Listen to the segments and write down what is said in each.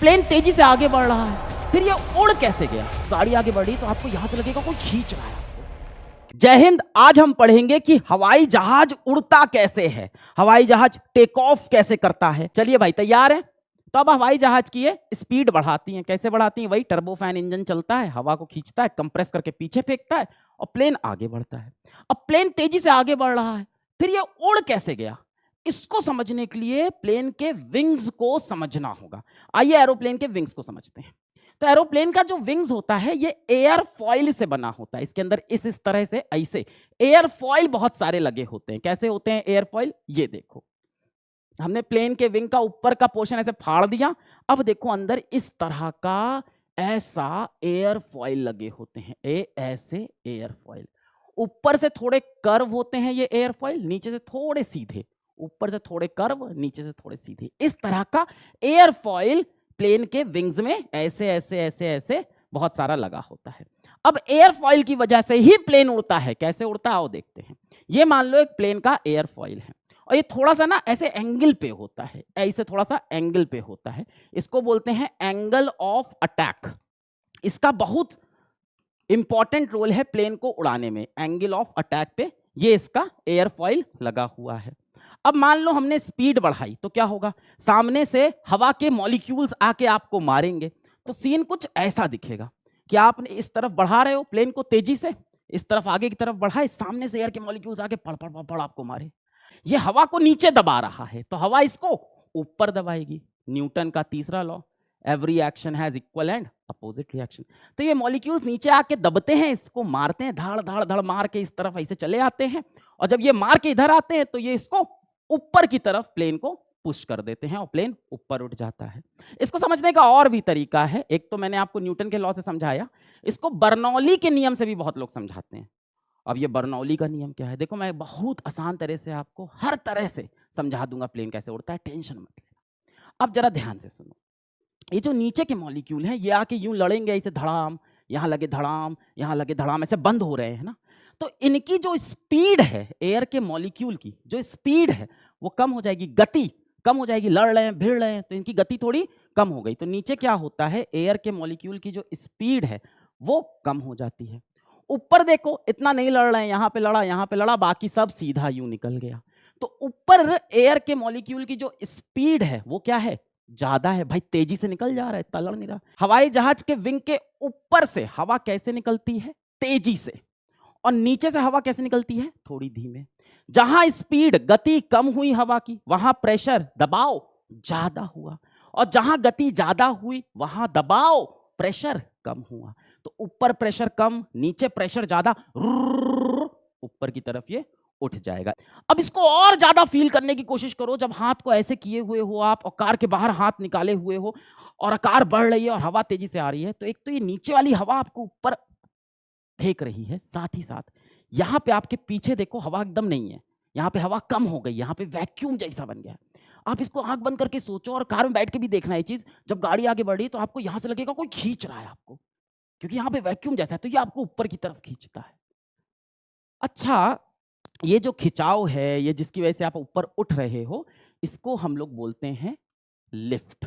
Plane तेजी से आगे बढ़ रहा है, फिर ये उड़ कैसे गया? गाड़ी आगे बढ़ी तो आपको यहां से लगेगा कोई खींच रहा है आपको। जय हिंद। आज हम पढ़ेंगे कि हवाई जहाज उड़ता कैसे है, हवाई जहाज टेक ऑफ कैसे करता है। चलिए भाई, तैयार है? तो अब हवाई जहाज की ये स्पीड बढ़ाती हैं। कैसे बढ़ाती हैं? वही टर्बोफैन इंजन चलता है, हवा को खींचता है, कंप्रेस करके पीछे फेंकता है और प्लेन आगे बढ़ता है। अब प्लेन तेजी से आगे बढ़ रहा है, फिर ये उड़ कैसे गया? इसको समझने के लिए प्लेन के विंग्स को समझना होगा। आइए एरोप्लेन के विंग्स को समझते हैं। तो एरोप्लेन का जो विंग्स होता है ये एयर फॉइल से बना होता है। इसके अंदर इस तरह से ऐसे एयर फॉइल बहुत सारे लगे होते हैं। कैसे होते हैं एयर फॉइल? ये देखो, हमने प्लेन के विंग का ऊपर का पोर्शन ऐसे फाड़ दिया। अब देखो अंदर इस तरह का ऐसा एयर फॉइल लगे होते हैं। ऐसे एयर फॉइल ऊपर से थोड़े कर्व होते हैं, ये एयर फॉइल नीचे से थोड़े सीधे, ऊपर से थोड़े कर्व, नीचे से थोड़े सीधे। इस तरह का एयर फॉइल प्लेन के विंग्स में ऐसे ऐसे ऐसे ऐसे बहुत सारा लगा होता है। अब एयर फॉइल की वजह से ही प्लेन उड़ता है। कैसे उड़ता है आओ देखते हैं। ये मान लो एक प्लेन का एयर फॉइल है और ये थोड़ा सा ना ऐसे एंगल पे होता है, ऐसे थोड़ा सा एंगल पे होता है। इसको बोलते हैं एंगल ऑफ अटैक। इसका बहुत इंपॉर्टेंट रोल है प्लेन को उड़ाने में। एंगल ऑफ अटैक पे ये इसका एयर फॉइल लगा हुआ है। अब मान लो हमने स्पीड बढ़ाई तो क्या होगा? सामने से हवा के मॉलिक्यूल्स आके आपको मारेंगे। तो सीन कुछ ऐसा दिखेगा कि आपने इस तरफ बढ़ा रहे हो प्लेन को तेजी से, इस तरफ आगे की तरफ बढ़ाए, सामने से एयर के मॉलिक्यूल्स आके पड़ पड़ पड़ पड़ आपको मारे। ये हवा को नीचे दबा रहा है तो हवा इसको ऊपर दबाएगी। न्यूटन का तीसरा law, every action has equal and opposite reaction. तो ये मॉलिक्यूल्स नीचे आके दबते हैं, इसको मारते हैं, धड़ धड़ धड़ मार के इस तरफ ऐसे चले आते हैं। और जब ये मार के इधर आते हैं तो ये इसको ऊपर की तरफ प्लेन को पुश कर देते हैं और प्लेन ऊपर उठ जाता है। इसको समझने का और भी तरीका है। एक तो मैंने आपको न्यूटन के लॉ से समझाया, इसको बर्नौली के नियम से भी बहुत लोग समझाते हैं। अब ये बर्नौली का नियम क्या है? देखो, मैं बहुत आसान तरह से आपको हर तरह से समझा दूंगा प्लेन कैसे उड़ता है, टेंशन मत लेना। अब जरा ध्यान से सुनो। ये जो नीचे के मॉलिक्यूल हैं ये आके यूं लड़ेंगे ऐसे, धड़ाम, यहाँ लगे धड़ाम, यहाँ लगे धड़ाम, ऐसे बंद हो रहे हैं ना। तो इनकी जो स्पीड है, एयर के मॉलिक्यूल की जो स्पीड है वो कम हो जाएगी, गति कम हो जाएगी। लड़ रहे हैं, भिड़ रहे हैं तो इनकी गति थोड़ी कम हो गई। तो नीचे क्या होता है, एयर के मॉलिक्यूल की जो स्पीड है वो कम हो जाती है। ऊपर देखो, इतना नहीं लड़ रहे हैं, यहाँ पे लड़ा, यहाँ पे लड़ा, बाकी सब सीधा यूं निकल गया। तो ऊपर एयर के मॉलिक्यूल की जो स्पीड है वो क्या है? ज्यादा है भाई, तेजी से निकल जा रहा है, इतना लड़ नहीं रहा। हवाई जहाज के विंग के ऊपर से हवा कैसे निकलती है? तेजी से। और नीचे से हवा कैसे निकलती है? थोड़ी धीमे। जहां स्पीड, गति कम हुई हवा की, वहां प्रेशर, दबाव ज्यादा हुआ। और जहां गति ज्यादा हुई वहां दबाव, प्रेशर कम हुआ। तो ऊपर प्रेशर कम, नीचे प्रेशर ज्यादा, ऊपर की तरफ ये उठ जाएगा। अब इसको और ज्यादा फील करने की कोशिश करो। जब हाथ को ऐसे किए हुए हो आप और कार के बाहर हाथ निकाले हुए हो और कार बढ़ रही है और हवा तेजी से आ रही है, तो एक तो ये नीचे वाली हवा आपको ऊपर फेंक रही है, साथ ही साथ यहाँ पे आपके पीछे देखो हवा एकदम नहीं है, यहाँ पे हवा कम हो गई, यहाँ पे वैक्यूम जैसा बन गया। आप इसको आंख बंद करके सोचो और कार में बैठ के भी देखना ये चीज। जब गाड़ी आगे बढ़ी तो आपको यहाँ से लगेगा कोई खींच रहा है आपको, क्योंकि यहाँ पे वैक्यूम जैसा है तो ये आपको ऊपर की तरफ खींचता है। अच्छा, ये जो खिंचाव है, ये जिसकी वजह से आप ऊपर उठ रहे हो, इसको हम लोग बोलते हैं लिफ्ट।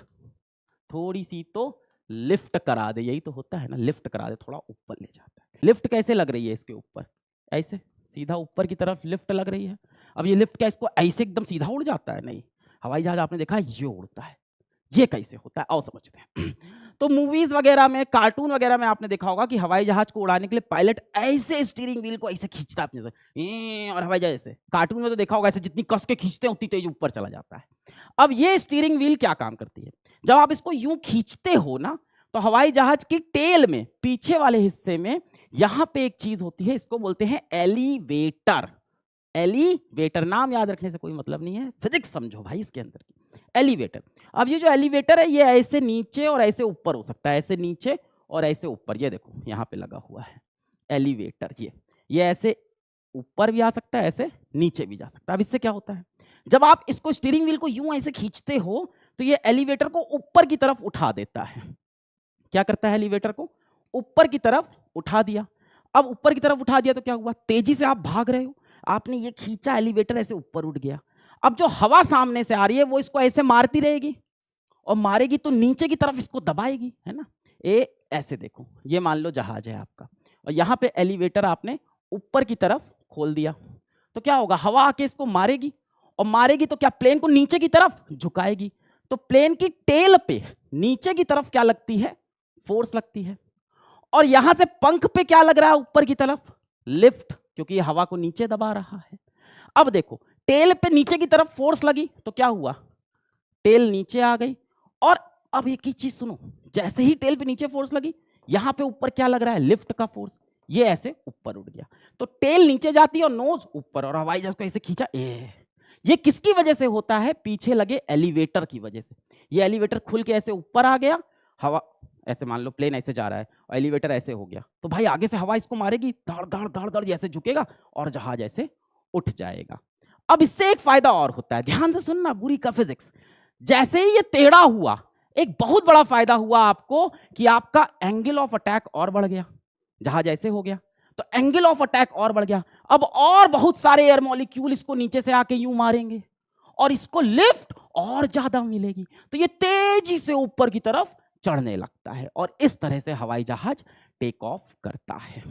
थोड़ी सी तो लिफ्ट करा दे, यही तो होता है ना, लिफ्ट करा दे, थोड़ा ऊपर ले जाता है। लिफ्ट कैसे लग रही है इसके ऊपर? ऐसे सीधा ऊपर की तरफ लिफ्ट लग रही है। अब ये लिफ्ट क्या इसको ऐसे एकदम सीधा उड़ जाता है? नहीं। हवाई जहाज आपने देखा है ये उड़ता है। ये कैसे होता है आओ समझते हैं। तो मूवीज वगैरह में, कार्टून वगैरह में आपने देखा होगा कि हवाई जहाज को उड़ाने के लिए पायलट ऐसे स्टीयरिंग व्हील को ऐसे खींचता है अपने से, और हवाई जहाज ऐसे। कार्टून में तो देखा होगा ऐसे, जितनी कस के खींचते हैं उतनी तेज ऊपर चला जाता है। अब ये स्टीयरिंग व्हील क्या काम करती है? जब आप इसको यूं खींचते हो ना, तो हवाई जहाज की टेल में, पीछे वाले हिस्से में, यहां पे एक चीज होती है, इसको बोलते हैं एलिवेटर। एलिवेटर नाम याद रखने से कोई मतलब नहीं है, फिजिक्स समझो भाई इसके अंदर की। एलिवेटर। अब ये जो एलिवेटर है ये ऐसे नीचे और ऐसे ऊपर हो सकता है, ऐसे नीचे और ऐसे ऊपर। ये देखो यहाँ पे लगा हुआ है एलिवेटर। ये ऐसे ऊपर भी आ सकता है, ऐसे नीचे भी जा सकता है। अब इससे क्या होता है, जब आप इसको स्टीयरिंग व्हील को यूं ऐसे खींचते हो तो ये एलिवेटर को ऊपर की तरफ उठा देता है। क्या करता है? एलिवेटर को ऊपर की तरफ उठा दिया। अब ऊपर की तरफ उठा दिया तो क्या हुआ? तेजी से आप भाग रहे हो, आपने ये खींचा, एलिवेटर ऐसे ऊपर उठ गया। अब जो हवा सामने से आ रही है वो इसको ऐसे मारती रहेगी और मारेगी तो नीचे की तरफ इसको दबाएगी, है ना। ए ऐसे देखो, ये मान लो जहाज है आपका, और यहाँ पे एलिवेटर आपने ऊपर की तरफ खोल दिया, तो क्या होगा, हवा आके इसको मारेगी, और मारेगी तो क्या प्लेन को नीचे की तरफ झुकाएगी, तो प्लेन की टेल पे नीचे की तरफ क्या लगती है, फोर्स लगती है। और यहां से पंख पे क्या लग रहा है, ऊपर की तरफ लिफ्ट, क्योंकि ये हवा को नीचे दबा रहा है। अब देखो, टेल पे नीचे की तरफ फोर्स लगी तो क्या हुआ, टेल नीचे आ गई। और अब एक ही चीज सुनो, जैसे ही टेल पे नीचे फोर्स लगी, यहां पे ऊपर क्या लग रहा है, लिफ्ट का फोर्स, ये ऐसे ऊपर उठ गया, तो टेल नीचे जाती है और नोज ऊपर, और हवाई जहाज को ऐसे खींचा। ये किसकी वजह से होता है, पीछे लगे एलिवेटर की वजह से। ये एलिवेटर खुल के ऐसे ऊपर आ गया, हवा ऐसे मान लो प्लेन ऐसे जा रहा है और एलिवेटर ऐसे हो गया, तो भाई आगे से हवा इसको मारेगी, धड़ धड़ धड़ धड़ ऐसे झुकेगा और जहाज ऐसे उठ जाएगा। अब इससे एक फायदा और होता है, ध्यान से सुनना, बुरी का फिजिक्स। जैसे ही ये टेढ़ा हुआ, एक बहुत बड़ा फायदा हुआ आपको कि आपका एंगल ऑफ अटैक और बढ़ गया, जहाज ऐसे हो गया तो एंगल ऑफ अटैक और बढ़ गया। अब और बहुत सारे एयर मॉलिक्यूल इसको नीचे से आके यूं मारेंगे और इसको लिफ्ट और ज्यादा मिलेगी, तो ये तेजी से ऊपर की तरफ चढ़ने लगता है और इस तरह से हवाई जहाज टेक ऑफ करता है।